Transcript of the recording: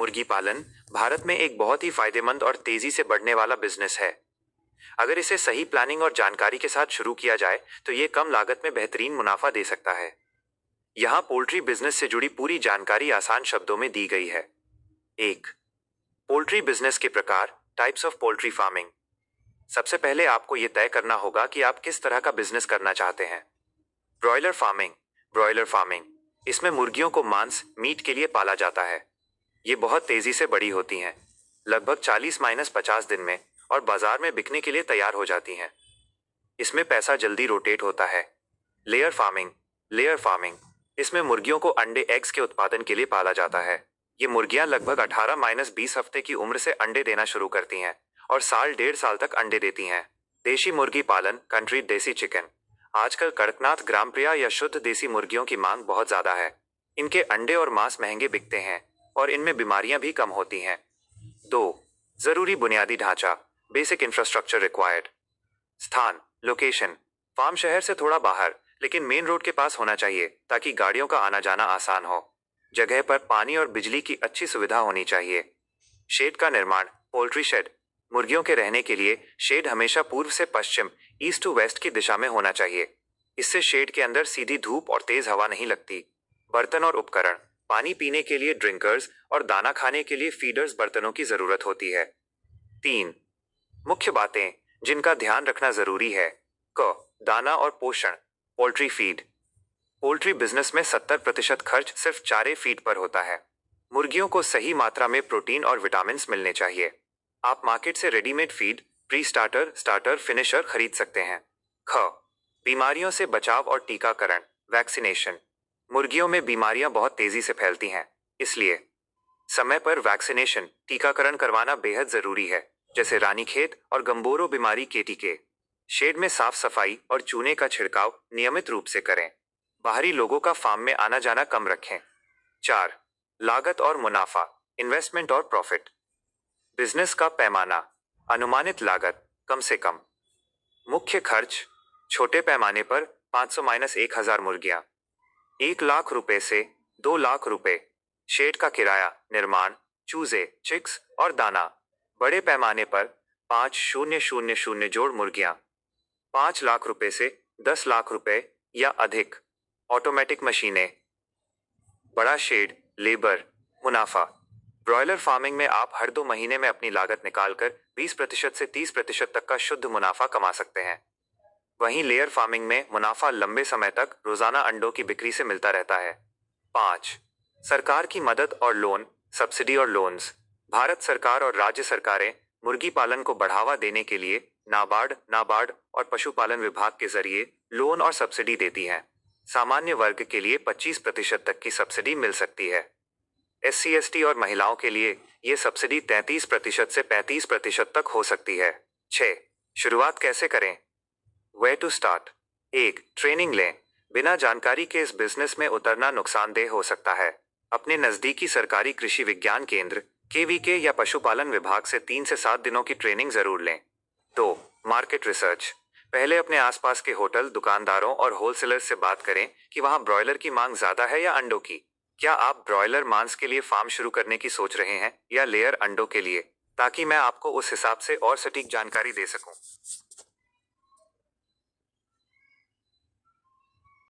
मुर्गी पालन भारत में एक बहुत ही फायदेमंद और तेजी से बढ़ने वाला बिजनेस है। अगर इसे सही प्लानिंग और जानकारी के साथ शुरू किया जाए तो ये कम लागत में बेहतरीन मुनाफा दे सकता है। यहाँ पोल्ट्री बिजनेस से जुड़ी पूरी जानकारी आसान शब्दों में दी गई है। 1. पोल्ट्री बिजनेस के प्रकार, टाइप्स ऑफ पोल्ट्री फार्मिंग। सबसे पहले आपको ये तय करना होगा कि आप किस तरह का बिजनेस करना चाहते हैं। Broiler farming. ब्रॉयलर फार्मिंग, इसमें मुर्गियों को मांस मीट के लिए पाला जाता है। ये बहुत तेजी से बड़ी होती हैं, लगभग 40-50 दिन में, और बाजार में बिकने के लिए तैयार हो जाती हैं। इसमें पैसा जल्दी रोटेट होता है। Layer farming. लेयर फार्मिंग, इसमें मुर्गियों को अंडे एग्स के उत्पादन के लिए पाला जाता है। ये मुर्गियां लगभग 18-20 हफ्ते की उम्र से अंडे देना शुरू करती हैं और साल 1.5 साल तक अंडे देती हैं। देशी मुर्गी पालन, कंट्री देसी चिकन। आजकल कड़कनाथ, ग्रामप्रिया या शुद्ध देसी मुर्गियों की मांग बहुत ज्यादा है। इनके अंडे और मांस महंगे बिकते हैं और इनमें बीमारियां भी कम होती हैं। 2. जरूरी बुनियादी ढांचा, बेसिक इंफ्रास्ट्रक्चर रिक्वायर्ड। स्थान, लोकेशन। फार्म शहर से थोड़ा बाहर लेकिन मेन रोड के पास होना चाहिए ताकि गाड़ियों का आना जाना आसान हो। जगह पर पानी और बिजली की अच्छी सुविधा होनी चाहिए। शेड का निर्माण, पोल्ट्री शेड। मुर्गियों के रहने के लिए शेड हमेशा पूर्व से पश्चिम, ईस्ट टू वेस्ट की दिशा में होना चाहिए। इससे शेड के अंदर सीधी धूप और तेज हवा नहीं लगती। बर्तन और उपकरण, पानी पीने के लिए ड्रिंकर्स और दाना खाने के लिए फीडर्स बर्तनों की जरूरत होती है। 3. मुख्य बातें जिनका ध्यान रखना जरूरी है। क. दाना और पोषण, पोल्ट्री फीड। पोल्ट्री बिजनेस में 70% खर्च सिर्फ चारे फीड पर होता है। मुर्गियों को सही मात्रा में प्रोटीन और विटामिन मिलने चाहिए। आप मार्केट से readymade feed, pre starter, starter, finisher खरीद सकते हैं। ख. बीमारियों से बचाव और टीकाकरण, वैक्सीनेशन। मुर्गियों में बीमारियां बहुत तेजी से फैलती हैं, इसलिए समय पर वैक्सीनेशन, टीकाकरण करवाना बेहद जरूरी है, जैसे रानीखेत और गंबोरो बीमारी के टीके। शेड में साफ सफाई और चूने का छिड़काव नियमित रूप से करें। बाहरी लोगों का फार्म में आना जाना कम रखें। 4. लागत और मुनाफा, इन्वेस्टमेंट और प्रॉफिट। बिजनेस का पैमाना, अनुमानित लागत कम से कम। मुख्य खर्च, छोटे पैमाने पर 500-1000 मुर्गियां, 1 लाख रुपए से 2 लाख रुपए। शेड का किराया, निर्माण, चूजे, चिक्स और दाना। बड़े पैमाने पर 5000 जोड़ मुर्गियां, 5 लाख रुपए से 10 लाख रुपए या अधिक। ऑटोमेटिक मशीनें। बड़ा शेड, लेबर, मुनाफा। ब्रॉयलर फार्मिंग में आप हर 2 महीने में अपनी लागत निकालकर 20% से 30% तक का शुद्ध मुनाफा कमा सकते हैं। वहीं लेयर फार्मिंग में मुनाफा लंबे समय तक रोजाना अंडों की बिक्री से मिलता रहता है। 5. सरकार की मदद और लोन, सब्सिडी और लोन्स। भारत सरकार और राज्य सरकारें मुर्गी पालन को बढ़ावा देने के लिए नाबार्ड और पशुपालन विभाग के जरिए लोन और सब्सिडी देती हैं। सामान्य वर्ग के लिए 25% तक की सब्सिडी मिल सकती है। SC/ST और महिलाओं के लिए ये सब्सिडी 33% से 35% तक हो सकती है। 6. शुरुआत कैसे करें? Where to start? 1. ट्रेनिंग लें। बिना जानकारी के इस बिजनेस में उतरना नुकसानदेह हो सकता है। अपने नजदीकी सरकारी कृषि विज्ञान केंद्र KVK या पशुपालन विभाग से 3 से 7 दिनों की ट्रेनिंग जरूर लें। 2. Market research. पहले अपने आसपास के होटल, दुकानदारों और होलसेलर्स से बात करें कि वहां ब्रॉयलर की मांग ज्यादा है या अंडों की। क्या आप ब्रॉयलर मांस के लिए फार्म शुरू करने की सोच रहे हैं या लेयर अंडों के लिए, ताकि मैं आपको उस हिसाब से और सटीक जानकारी दे सकूं।